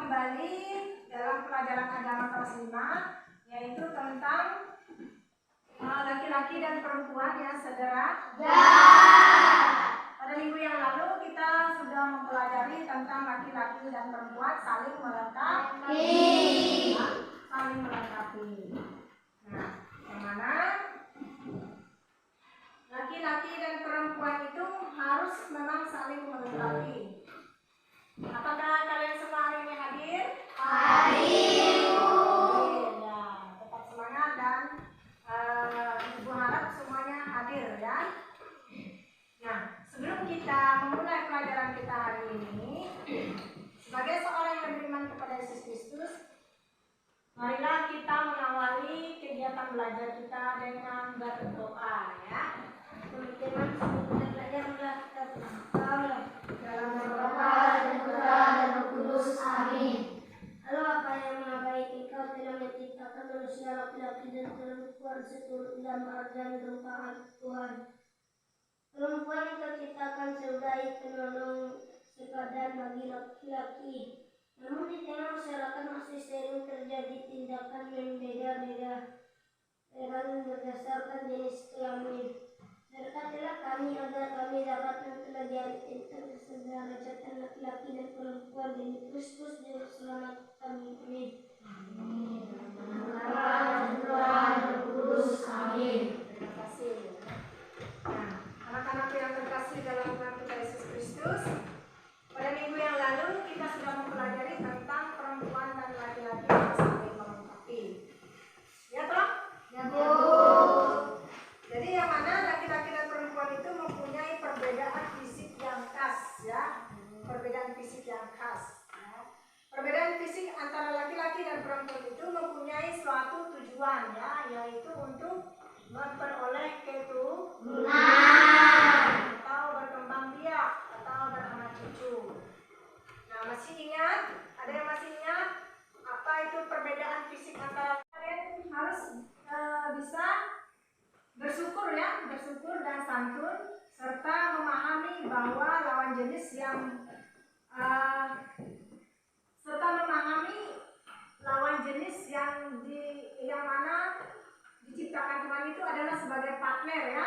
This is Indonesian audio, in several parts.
kembali dalam pelajaran agama kelas 5, yaitu tentang laki-laki dan perempuan yang sederajat. Pada minggu yang lalu kita sudah mempelajari tentang laki-laki dan perempuan saling melengkapi. Saling melengkapi. Nah, yang mana laki-laki dan perempuan itu harus memang saling melengkapi. Apakah kalian semua hari ini hadir? Hadir. Ya, tetap semangat dan Ibu harap semuanya hadir ya. Nah, sebelum kita memulai pelajaran kita hari ini, sebagai seorang yang beriman kepada Yesus Kristus, marilah kita mengawali kegiatan belajar kita dengan berdoa ya. Teman-teman, kita belajar dalam berdoa dan Putra dan Roh Kudus. Amin. Lalu apa yang mengabaikan Engkau telah menciptakan manusia laki-laki dan perempuan seturut gambar dan rupa Tuhan. Perempuan Engkau ciptakan sebagai penolong sepadan bagi laki-laki. Namun di tengah masyarakat masih sering terjadi tindakan yang beda-beda berdasarkan jenis kelamin. Berkatilah kami agar kami dapat mempelajari tentang kesedarajatan laki-laki dan perempuan demi Kristus Juru Selamat kami. Amin. Tuhan, Roh Kudus. Amin. Terima kasih. Nah, anak-anak yang terkasih dalam Tuhan kita Yesus Kristus, pada minggu yang lalu kita sudah mempelajari tentang perempuan dan laki-laki yang saling melengkapi. Ya toh? Ya Bu. Jadi yang mana laki-laki dan perempuan itu mempunyai perbedaan fisik yang khas ya, perbedaan fisik yang khas. Ya. Perbedaan fisik antara laki-laki dan perempuan itu mempunyai suatu tujuan ya, yaitu untuk memperoleh keturunan atau berkembang biak atau beranak cucu. Nah, masih ingat? Ada yang masih ingat apa itu perbedaan fisik antara kalian? Harus bisa bersyukur ya, bersyukur dan santun serta memahami bahwa lawan jenis yang mana diciptakan Tuhan itu adalah sebagai partner ya,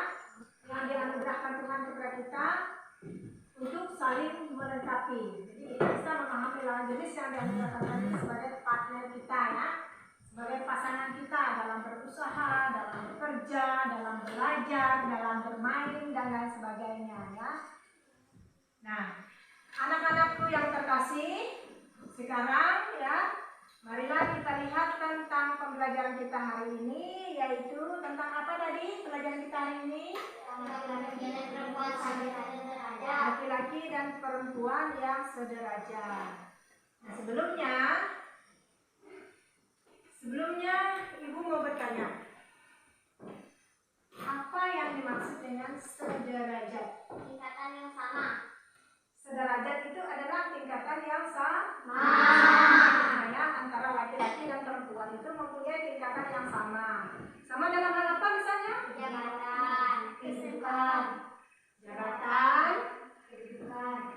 yang dianugerahkan Tuhan kepada kita untuk saling melengkapi. Jadi kita bisa memahami lawan jenis yang dianugerahkan Tuhan itu sebagai partner kita ya, sebagai pasangan kita dalam berusaha, dalam bekerja, dalam belajar, dalam bermain dan lain sebagainya ya. Nah, anak-anakku yang terkasih, sekarang ya, marilah kita lihat tentang pembelajaran kita hari ini, yaitu tentang apa tadi pelajaran kita hari ini? Laki-laki dan perempuan yang sederajat. Nah, sebelumnya Ibu mau bertanya, apa yang dimaksud dengan sederajat? Tingkatan yang sama. Sederajat itu adalah tingkatan yang sama. Ya, antara laki-laki dan perempuan itu mempunyai tingkatan yang sama. Sama dalam hal apa misalnya? Jabatan,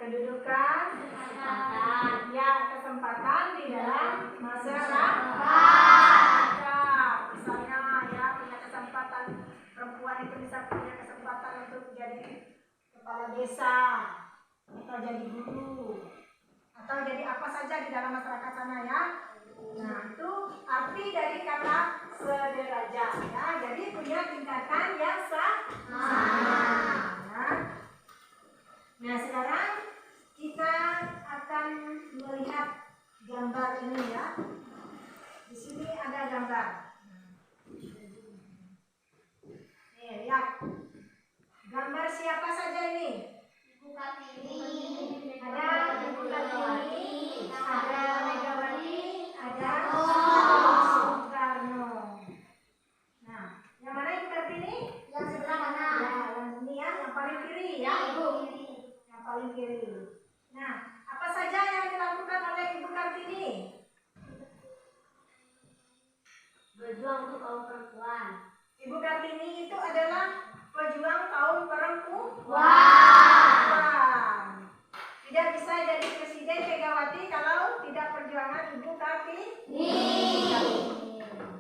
Kedudukan, kesempatan, ya kesempatan di dalam masyarakat. Misalnya ya, punya kesempatan, perempuan itu bisa punya kesempatan untuk jadi kepala desa, atau jadi guru, atau jadi apa saja di dalam masyarakat sana ya. Nah, itu arti dari kata sederajat ya. Jadi punya tingkatan yang sama. Ya. Nah, sekarang kita akan melihat gambar ini ya. Di sini ada gambar. Nih, lihat. Gambar siapa saja ini? Ibu Kartini, Ada Ibu Kartini, ada Megawati, ada Soekarno. Nah, yang mana Ibu Kartini? yang sebelah kanan. Ya, yang ini ya, yang paling kiri ya, Ibu. Yang paling kiri. Nah, apa saja yang dilakukan oleh Ibu Kartini? Berjuang untuk kaum perempuan. Ibu Kartini itu adalah pejuang kaum perempuan. Tidak bisa jadi presiden Megawati kalau tidak perjuangan Ibu Kartini.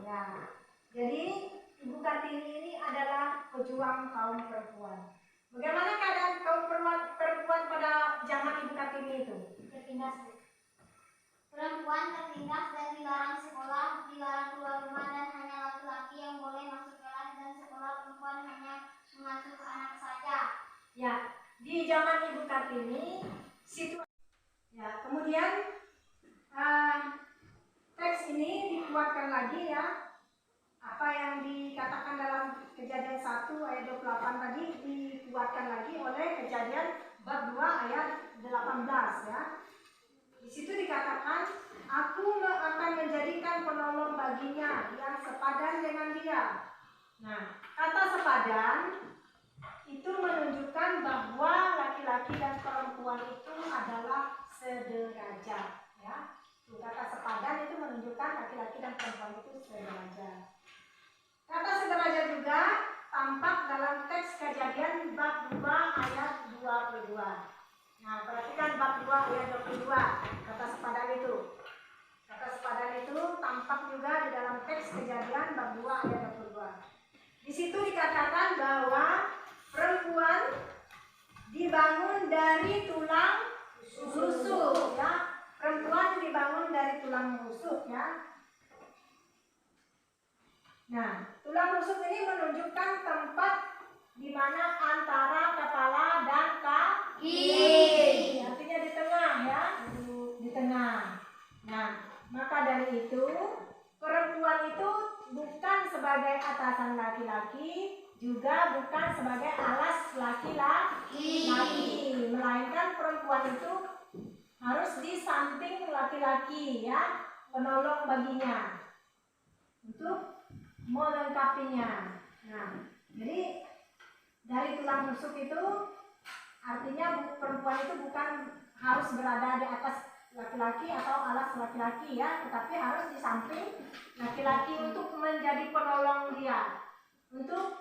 Ya. Jadi Ibu Kartini ini adalah pejuang kaum perempuan. Bagaimana keadaan kaum perempuan pada zaman Ibu Kartini itu? Tertindas. Perempuan tertindas dan dilarang sekolah, dilarang keluar rumah, dan hanya laki-laki yang boleh masuk kelas, dan sekolah perempuan hanya mengasuh anak saja. Ya, di zaman Ibu Kartini ya, kemudian teks ini dikuatkan lagi ya. Apa yang dikatakan dalam Kejadian 1 ayat 28 tadi dikuatkan lagi oleh Kejadian bab 2 ayat 18 ya. Di situ dikatakan, aku akan menjadikan penolong baginya yang sepadan dengan dia. Nah, kata sepadan itu menunjukkan bahwa laki-laki dan perempuan itu adalah sederajat ya. Kata sepadan itu menunjukkan laki-laki dan perempuan itu sederajat. Kata sederajat juga tampak dalam teks Kejadian bab 2 ayat 22. Nah, perhatikan bab 2 ayat 22. Kata sepadan itu. Kata sepadan itu tampak juga di dalam teks Kejadian bab 2 ayat 22. Di situ dikatakan bahwa perempuan dibangun dari tulang rusuk ya. Perempuan dibangun dari tulang rusuk ya. Nah, tulang rusuk ini menunjukkan tempat di mana antara kepala dan kaki. Artinya di tengah ya, di tengah. Nah, maka dari itu perempuan itu bukan sebagai atasan laki-laki, juga bukan sebagai alas laki-laki, melainkan perempuan itu harus di samping laki-laki ya, penolong baginya untuk melengkapinya. Nah, jadi dari tulang rusuk itu artinya perempuan itu bukan harus berada di atas laki-laki atau alas laki-laki ya, tetapi harus di samping laki-laki untuk menjadi penolong dia, untuk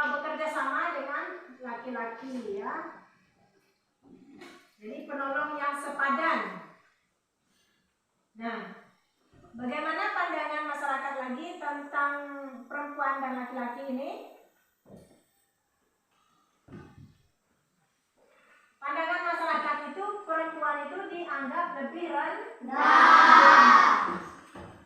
bekerja sama dengan laki-laki ya. Jadi penolong yang sepadan. Nah, bagaimana pandangan masyarakat lagi tentang perempuan dan laki-laki ini? Pandangan masyarakat itu perempuan itu dianggap lebih rendah.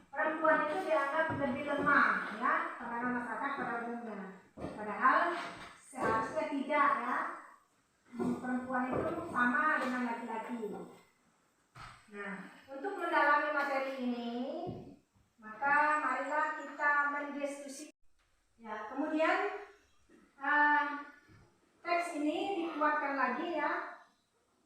Perempuan itu dianggap lebih lemah ya, pandangan masyarakat pada umumnya. Padahal seharusnya tidak ya. Perempuan itu sama dengan laki-laki. Nah, untuk mendalami materi ini, maka marilah kita mendiskusi. Ya, kemudian teks ini dikuatkan lagi ya.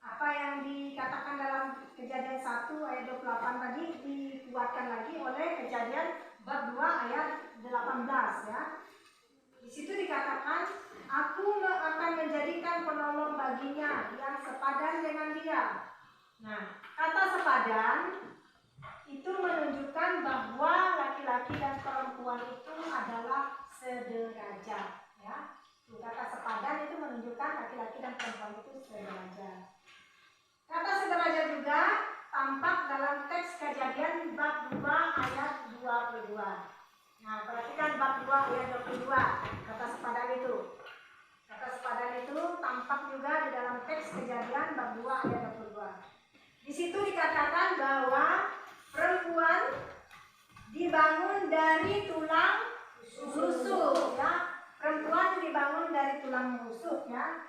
Apa yang dikatakan dalam Kejadian 1 ayat 28 tadi dikuatkan lagi oleh Kejadian bab 2 ayat 18 ya. Di situ dikatakan, aku akan menjadikan penolong baginya yang sepadan dengan dia. Nah, kata sepadan itu menunjukkan bahwa laki-laki dan perempuan itu adalah sederajat ya. Kata sepadan itu menunjukkan laki-laki dan perempuan itu sederajat. Kata sederajat juga tampak dalam teks Kejadian bab 2 ayat 22. Nah, perhatikan bab 2 ayat 22. Kata sepadan itu. Kata sepadan itu tampak juga di dalam teks Kejadian bab 2 ayat 22. Di situ dikatakan bahwa perempuan dibangun dari tulang rusuk ya. Perempuan dibangun dari tulang rusuk ya.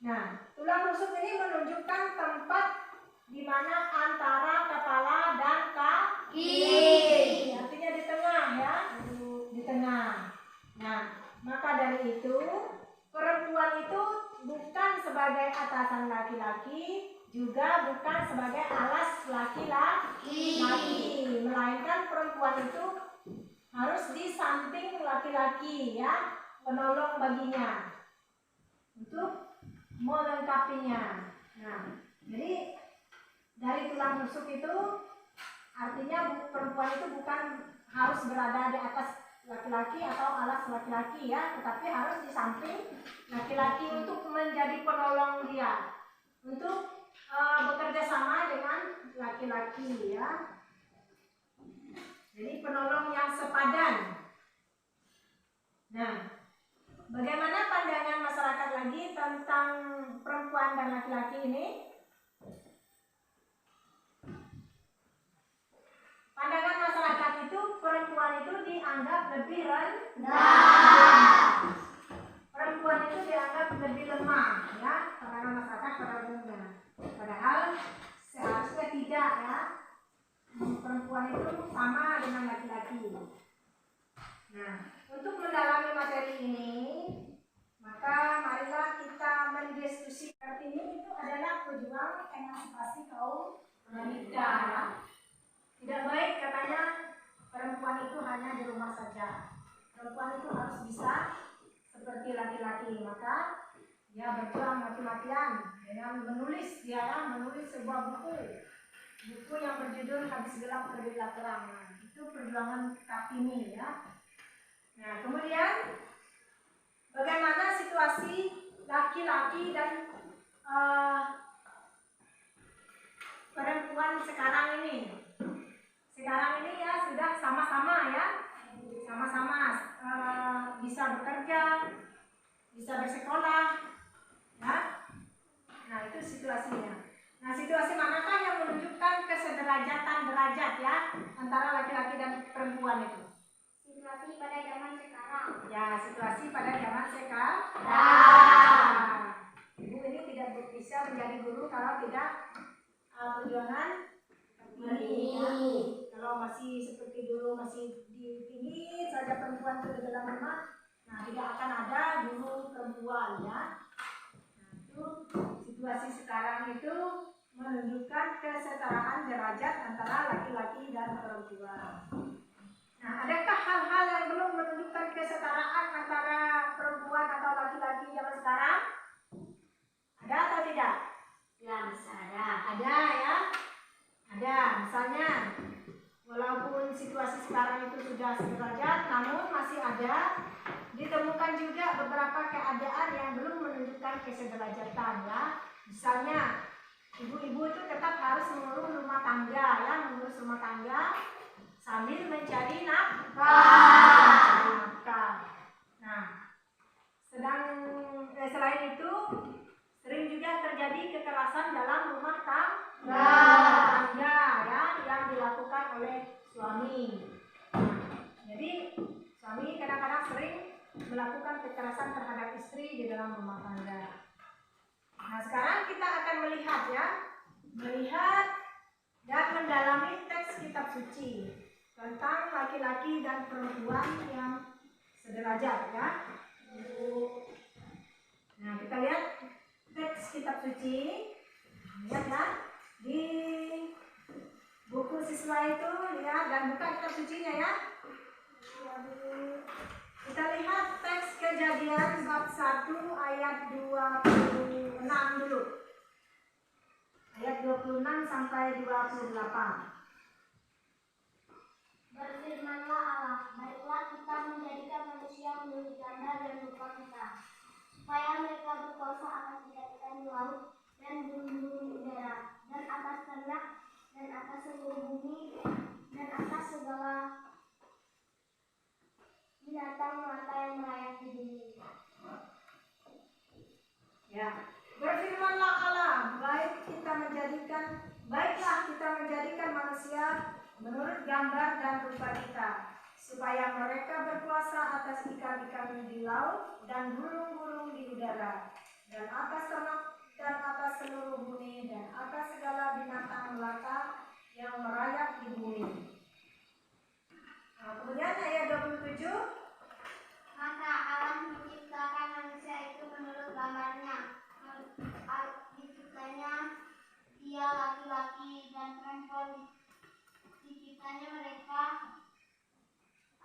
Nah, tulang rusuk ini menunjukkan tempat di mana antara kepala dan kaki. Artinya di tengah ya, di tengah. Nah, maka dari itu perempuan itu bukan sebagai atasan laki-laki, juga bukan sebagai alas laki-laki, melainkan perempuan itu harus di samping laki-laki ya, penolong baginya untuk melengkapinya. Nah, jadi dari tulang rusuk itu artinya perempuan itu bukan harus berada di atas laki-laki atau alas laki-laki ya, tetapi harus di samping laki-laki untuk menjadi penolong dia, untuk bekerja sama dengan laki-laki ya. Jadi penolong yang sepadan. Nah, bagaimana pandangan masyarakat lagi tentang perempuan dan laki-laki ini? Pandangan masyarakat itu perempuan itu dianggap lebih rendah. Perempuan itu dianggap lebih lemah ya, pandangan masyarakat pada umumnya. Padahal seharusnya tidak ya. Perempuan itu sama dengan laki-laki. Nah, untuk mendalami materi ini, maka marilah kita mendiskusi. Ini itu adalah pejuang emansipasi kaum wanita ya. Tidak baik katanya perempuan itu hanya di rumah saja. Perempuan itu harus bisa seperti laki-laki. Maka dia berjuang mati-matian dengan menulis sebuah buku yang berjudul Habis Gelap Terbitlah Terang. Nah, itu perjuangan Kartini ya. Nah, kemudian bagaimana situasi laki-laki dan perempuan sekarang ini? Sekarang ini ya sudah sama-sama ya, sama-sama bisa bekerja, bisa bersekolah, ya. Nah itu situasinya. Nah situasi manakah yang menunjukkan kesederajatan derajat ya antara laki-laki dan perempuan itu? Situasi pada zaman sekarang. Ya situasi pada zaman sekarang. Ibu ini tidak bisa menjadi guru kalau tidak perjuangan ini. Ya. Kalau masih seperti dulu masih tinggi saja perempuan itu di dalam rumah, nah tidak akan ada guru perempuan ya. Nah, itu situasi sekarang itu menunjukkan kesetaraan derajat antara laki-laki dan perempuan. Nah, adakah hal-hal yang belum menunjukkan kesetaraan antara perempuan atau laki-laki zaman sekarang? Ada atau tidak? Ya, bisa ada. Ada ya. Ada, misalnya walaupun situasi sekarang itu sudah sederajat, namun masih ada ditemukan juga beberapa keadaan yang belum menunjukkan kesederajatan ya. Misalnya ibu-ibu itu tetap harus mengurus rumah tangga ya, mengurus rumah tangga sambil mencari nafkah. Nah, selain itu sering juga terjadi kekerasan dalam rumah tangga ya, yang dilakukan oleh suami. Jadi suami kadang-kadang sering melakukan kekerasan terhadap istri di dalam rumah tangga. Nah sekarang kita akan melihat dan mendalami teks kitab suci tentang laki-laki dan perempuan yang sederajat ya. Nah kita lihat teks kitab suci, lihat ya di buku siswa itu lihat dan buka kitab sucinya ya. Kita lihat teks Kejadian bab 1 ayat 26 dulu. Ayat 26 sampai 28. Berfirmanlah Allah, baiklah kita menjadikan manusia menurut gambar dan rupa kita, supaya mereka berkuasa atas ikan-ikan di laut dan burung-burung udara, dan atas ternak, dan atas seluruh bumi, dan atas segala binatang melata yang merayap di bumi. Ya, berfirmanlah Allah, baiklah kita menjadikan manusia menurut gambar dan rupa kita, supaya mereka berkuasa atas ikan-ikan di laut dan burung-burung di udara, dan atas ternak, dan atas seluruh bumi, dan atas segala binatang melata yang merayap di bumi. Nah, kemudian ayat 27. Maka Allah menciptakan manusia itu menurut gambarnya, diciptanya ia laki-laki dan perempuan, diciptanya mereka.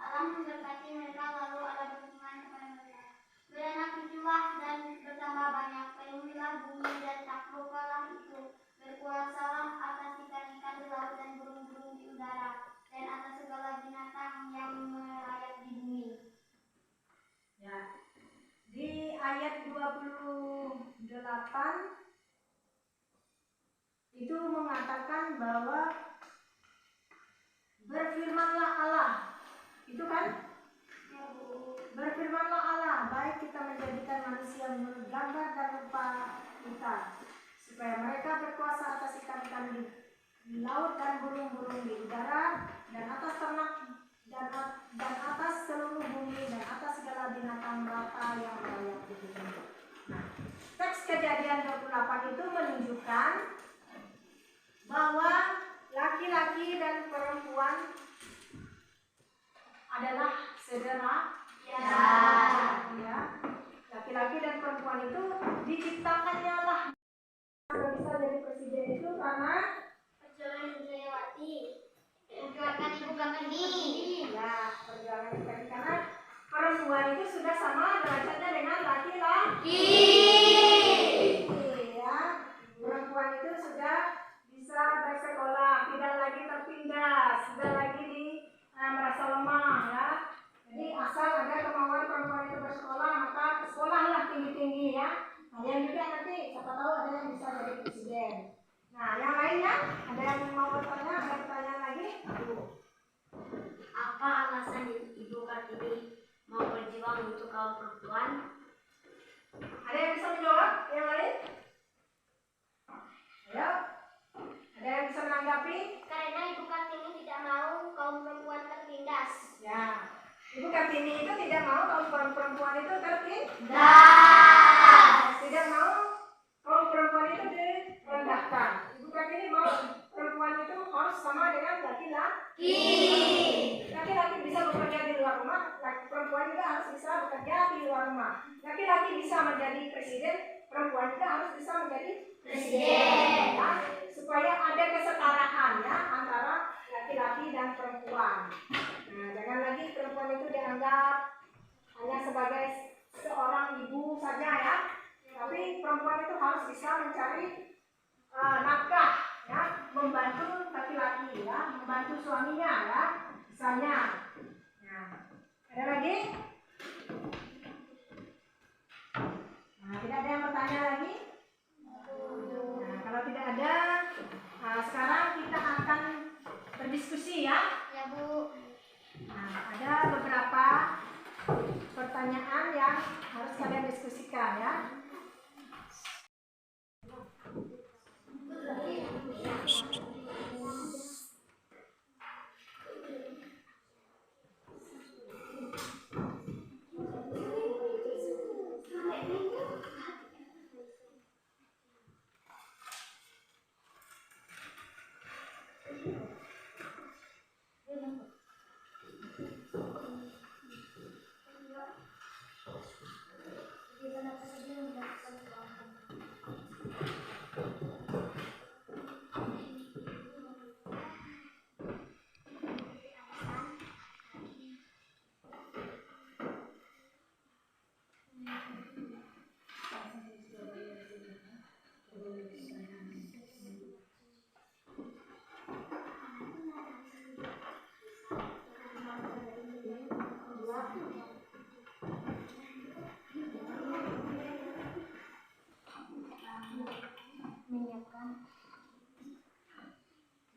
Allah memberkati mereka, lalu Allah berfirman kepada mereka, beranak cuculah dan bertambah banyak, penuhilah bumi dan taklukkanlah itu, berkuasalah atas ikan-ikan di laut dan burung-burung di udara, dan atas segala binatang yang merayap di bumi. kita, supaya mereka berkuasa atas ikan-ikan di laut dan burung-burung di udara dan atas ternak dan atas seluruh bumi dan atas segala binatang melata yang merayap di bumi. Nah, teks Kejadian 28 itu menunjukkan bahwa laki-laki dan perempuan adalah saudara. Ya. Laki-laki dan perempuan itu diciptakannya lah. Bisa jadi presiden itu karena Perjuangan Indriawati. Perjuangan Ibu Kartini. ya, perjuangan laki-laki karena perempuan itu sudah sama derajatnya dengan laki-laki. Ya, perempuan itu sudah bisa bersekolah, tidak lagi tertindas, sudah lagi merasa lemah ya. Jadi asal ada kemauan perempuan itu bersekolah, maka sekolahlah tinggi-tinggi ya. Kalian juga nanti siapa tahu ada yang bisa jadi presiden. Nah, yang lainnya ada yang mau bertanya? Ada pertanyaan lagi? Apa alasan Ibu Kartini mau berjuang untuk kaum perempuan? Ada yang bisa menjawab? Yang lain? Ayo. Ada yang bisa menanggapi? Karena Ibu Kartini tidak mau kaum perempuan tertindas. Ya. Ibu Kartini itu tidak mau kaum perempuan itu tertindas. Tidak mau kaum perempuan itu direndahkan. Ibu Kartini mau perempuan itu harus sama dengan laki-laki. Laki-laki bisa bekerja di luar rumah, perempuan juga harus bisa bekerja di luar rumah. Laki-laki bisa menjadi presiden, perempuan juga harus bisa menjadi presiden. Ya, supaya ada kesetaraan ya antara laki-laki dan perempuan. Nah, jangan lagi perempuan itu dianggap hanya sebagai seorang ibu saja ya. Tapi perempuan itu harus bisa mencari nafkah ya, membantu laki-laki ya, membantu suaminya ya, misalnya. Nah, ada lagi? Nah, tidak ada yang bertanya lagi? Nah, kalau tidak ada, sekarang kita akan berdiskusi ya. Ya Bu. Nah, ada beberapa pertanyaan yang harus kalian diskusikan ya.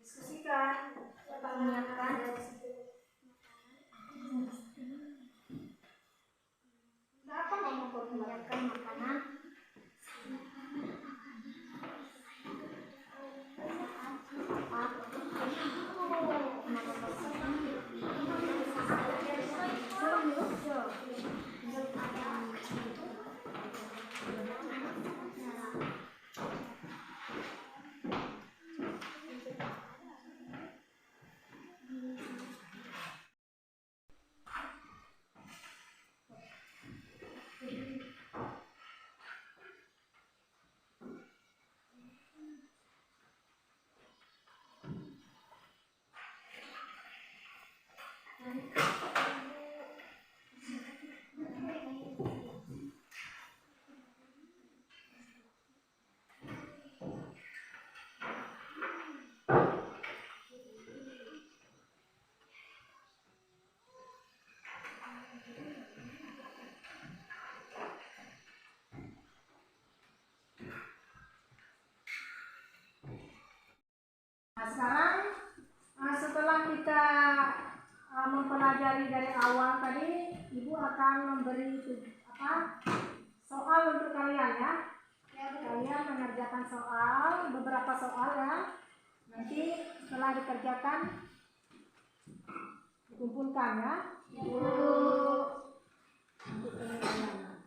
Diskusikan, menyiapkan. Apa ngomong menyiapkan makanan? Nah, sekarang setelah kita mempelajari dari awal tadi, Ibu akan memberi soal untuk kalian ya. Ya Bu. kalian mengerjakan soal, beberapa soal ya. Nanti setelah dikerjakan dikumpulkan ya. Untuk penilaian.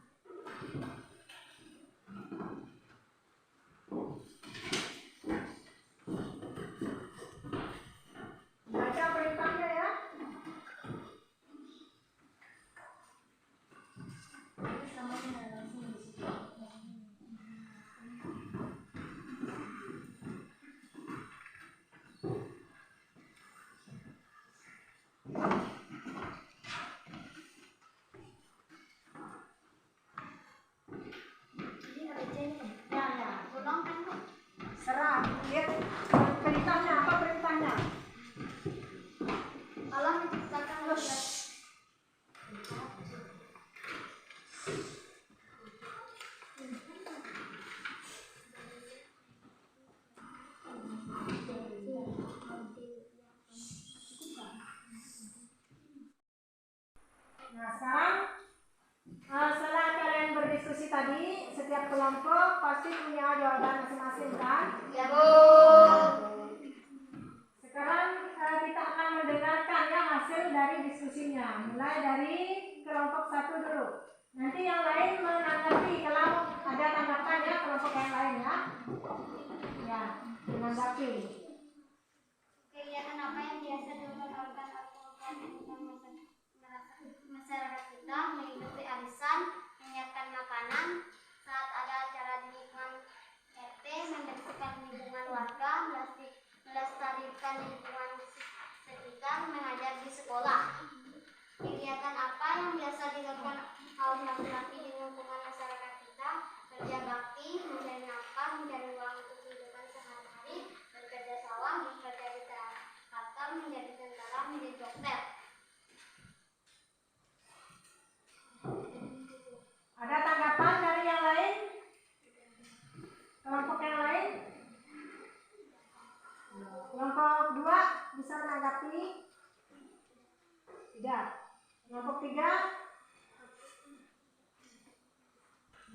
Baca perintahnya ya. Serah, lihat perintahnya apa perintahnya. Allah menciptakan laki-laki. Nah sekarang setelah kalian berdiskusi tadi, setiap kelompok pasti punya jawaban masing-masing kan? Ya Bu. Sekarang kita akan mendengarkan ya hasil dari diskusinya. Mulai dari kelompok 1 dulu. Nanti yang lain menanggapi kalau ada tanggapan ya kelompok yang lain ya. Ya, menanggapi. Kegiatan apa yang biasa dilakukan masyarakat kita mengikuti arisan, menyiapkan makanan, saat ada acara di lingkungan RT, membersihkan lingkungan warga, melestarikan lingkungan sekitar, mengajar di sekolah. Kegiatan apa yang biasa dilakukan kaum laki-laki di lingkungan masyarakat kita? Kerja bakti, mencari nafkah, mencari uang untuk kehidupan sehari-hari, bekerja sawah, bekerja di kantor, menjadi tentara, menjadi dokter. Ada tanggapan dari yang lain? Kelompok yang lain? Kelompok 2 bisa menanggapi? Tidak. Kelompok 3?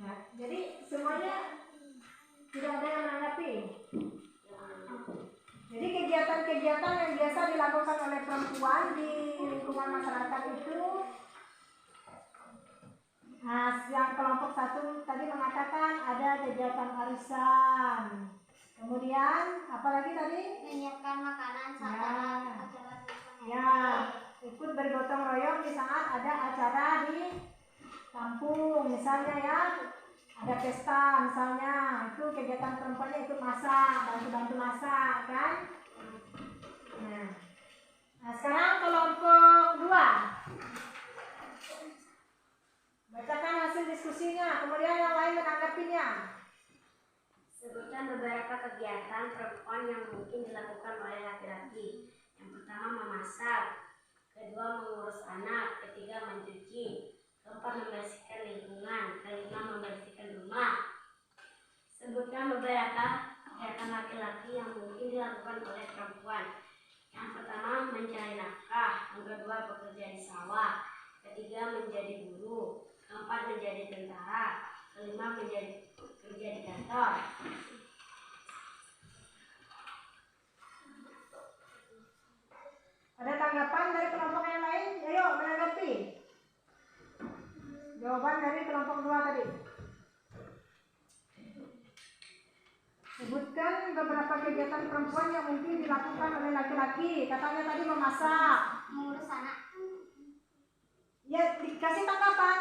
Ya, jadi semuanya tidak ada yang menanggapi. Jadi kegiatan-kegiatan yang biasa dilakukan oleh perempuan di lingkungan masyarakat itu, nah, yang kelompok 1 tadi mengatakan ada kegiatan arisan. Kemudian apa lagi tadi? Menyiapkan makanan saat Ya. ada acara di lingkungan Ya, ikut bergotong royong di saat ada acara di kampung misalnya ya. Ada pesta misalnya, itu kegiatan perempuannya ikut masak, bantu-bantu masak kan. Nah sekarang kelompok 2. Bacakan hasil diskusinya, kemudian yang lain menanggapinya. Sebutkan beberapa kegiatan perempuan yang mungkin dilakukan oleh laki-laki. Yang pertama memasak, kedua mengurus anak, ketiga mencuci, keempat membersihkan lingkungan, kelima membersihkan rumah. Sebutkan beberapa kegiatan laki-laki yang mungkin dilakukan oleh perempuan. Yang pertama mencari nafkah, yang kedua bekerja di sawah, ketiga menjadi guru, keempat menjadi tentara, kelima menjadi kerja di kantor. Ada tanggapan dari kelompok yang lain? Ayo menanggapi. Jawaban dari kelompok 2 tadi. Sebutkan beberapa kegiatan perempuan yang mungkin dilakukan oleh laki-laki. Katanya tadi memasak, mengurus anak. Ya, dikasih tanggapan.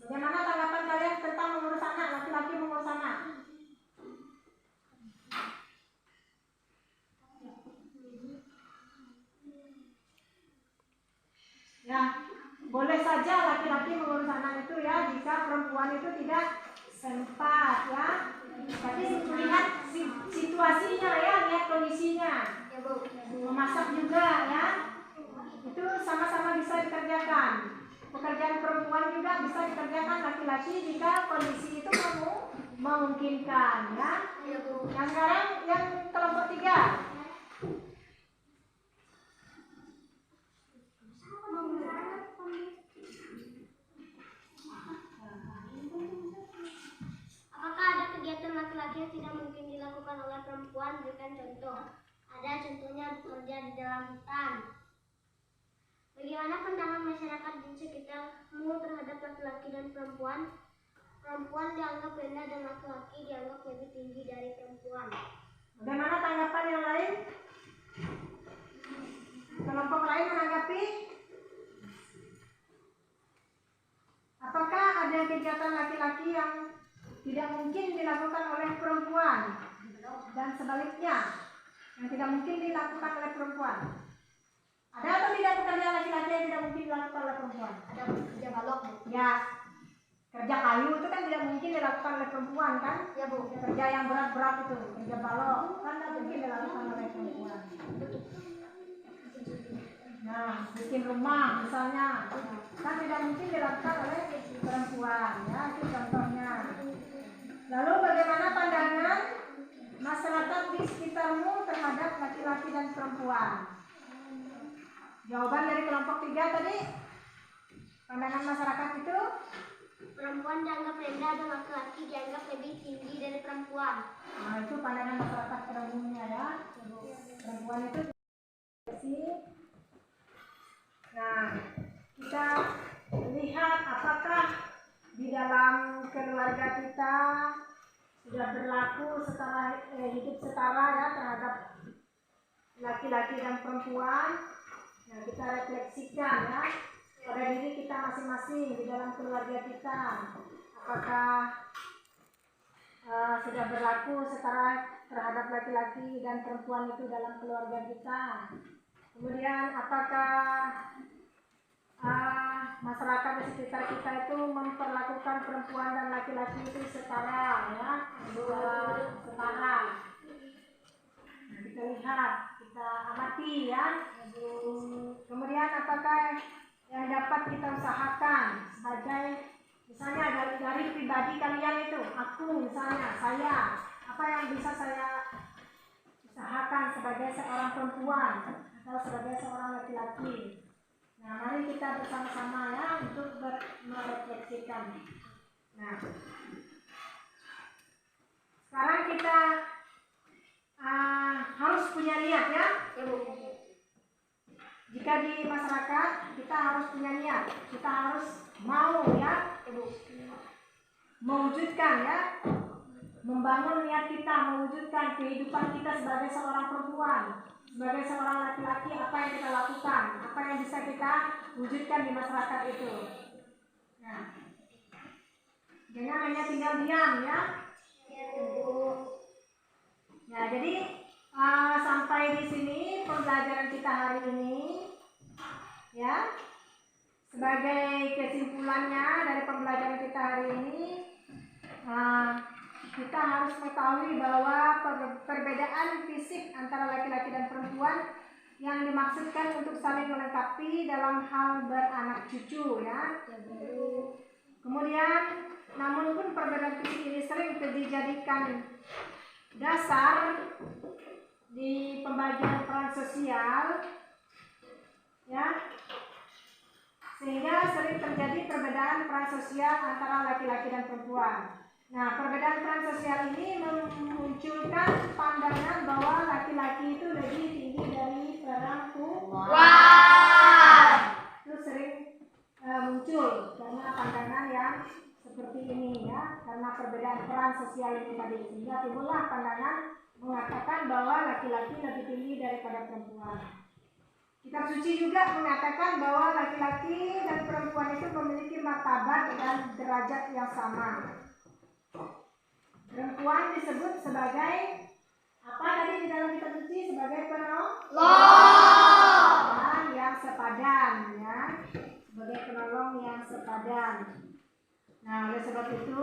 Bagaimana tanggapan kalian tentang mengurus anak, laki-laki mengurus anak? Ya, boleh saja laki-laki mengurus anak itu ya, jika perempuan itu tidak sempat ya. Tapi lihat situasinya ya, lihat kondisinya. Ya Bu. Memasak juga ya. Itu sama-sama bisa dikerjakan. Pekerjaan perempuan juga bisa dikerjakan laki-laki jika kondisi itu memungkinkan ya. Nah sekarang yang kelompok 3. memberikan contoh. Ada contohnya bekerja di dalam hutan. Bagaimana pandangan masyarakat di sekitarmu terhadap laki-laki dan perempuan? Perempuan dianggap rendah dan laki-laki dianggap lebih tinggi dari perempuan. Bagaimana tanggapan yang lain? Kelompok lain menanggapi? Apakah ada kegiatan laki-laki yang tidak mungkin dilakukan oleh perempuan dan sebaliknya yang tidak mungkin dilakukan oleh perempuan? Ada atau tidak pekerjaan laki-laki yang tidak mungkin dilakukan oleh perempuan? Ada kerja balok, Bu. Ya, kerja kayu itu kan tidak mungkin dilakukan oleh perempuan kan? Ya, Bu. Kerja yang berat-berat itu, kerja balok kan tidak mungkin dilakukan oleh perempuan. Nah, bikin rumah misalnya kan tidak mungkin dilakukan oleh perempuan, ya itu contohnya. Lalu bagaimana pandangan masyarakat di sekitarmu terhadap laki-laki dan perempuan? Jawaban dari kelompok 3 tadi, pandangan masyarakat itu Perempuan dianggap rendah dan laki-laki dianggap lebih tinggi dari perempuan. nah itu pandangan masyarakat pada umumnya ya. Perempuan itu sih. Nah, kita lihat apakah di dalam keluarga kita sudah berlaku hidup setara ya terhadap laki-laki dan perempuan. Nah, kita refleksikan ya pada diri kita masing-masing di dalam keluarga kita. Apakah sudah berlaku setara terhadap laki-laki dan perempuan itu dalam keluarga kita. Kemudian apakah masyarakat di sekitar kita itu memperlakukan perempuan dan laki-laki itu setara ya, setara. Nah, kita lihat, kita amati ya. Kemudian apakah yang dapat kita usahakan sebagai misalnya dari pribadi kalian itu, aku misalnya, saya, apa yang bisa saya usahakan sebagai seorang perempuan atau sebagai seorang laki-laki. Nah, mari kita bersama-sama ya untuk merefleksikan. Nah, sekarang kita harus punya niat ya. Jika di masyarakat kita harus punya niat, kita harus mau ya, mewujudkan ya, membangun niat kita, mewujudkan kehidupan kita sebagai seorang perempuan, sebagai seorang laki-laki, apa yang kita lakukan, apa yang bisa kita wujudkan di masyarakat itu. Nah, jangan hanya tinggal diam ya. Nah, jadi sampai di sini pembelajaran kita hari ini ya. Sebagai kesimpulannya dari pembelajaran kita hari ini, kita harus mengetahui bahwa perbedaan fisik antara laki-laki dan perempuan yang dimaksudkan untuk saling melengkapi dalam hal beranak cucu ya. Kemudian namun pun perbedaan fisik ini sering dijadikan dasar di pembagian peran sosial ya, sehingga sering terjadi perbedaan peran sosial antara laki-laki dan perempuan. Nah, perbedaan peran sosial ini memunculkan pandangan bahwa laki-laki itu lebih tinggi dari perempuan. Itu sering muncul karena pandangan yang seperti ini ya, karena perbedaan peran sosial ini tadi, sehingga timbullah pandangan mengatakan bahwa laki-laki lebih tinggi daripada perempuan. Kitab suci juga mengatakan bahwa laki-laki dan perempuan itu memiliki martabat dan derajat yang sama. Perempuan disebut sebagai apa tadi di dalam kitab suci? Sebagai penolong yang sepadan ya, sebagai penolong yang sepadan. Nah, oleh sebab itu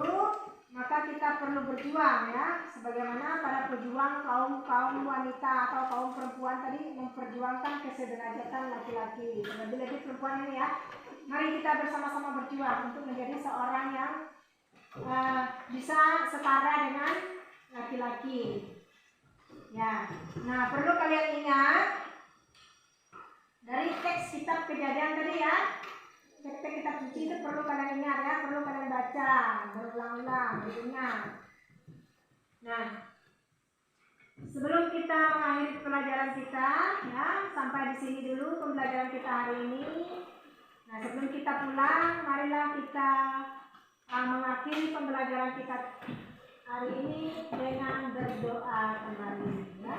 maka kita perlu berjuang ya, sebagaimana para pejuang kaum wanita atau kaum perempuan tadi memperjuangkan kesederajatan laki-laki. Lebih-lebih perempuan ini ya, mari kita bersama-sama berjuang untuk menjadi seorang yang bisa setara dengan laki-laki. Ya, nah perlu kalian ingat dari teks kitab Kejadian tadi ya. Teks kitab suci itu perlu kalian ingat ya, perlu kalian baca berulang-ulang, diingat. Nah, Sebelum kita mengakhiri pelajaran kita, ya, sampai di sini dulu pembelajaran kita hari ini. Nah, sebelum kita pulang, marilah kita mengakhiri pembelajaran kita hari ini dengan berdoa kembali. Ya.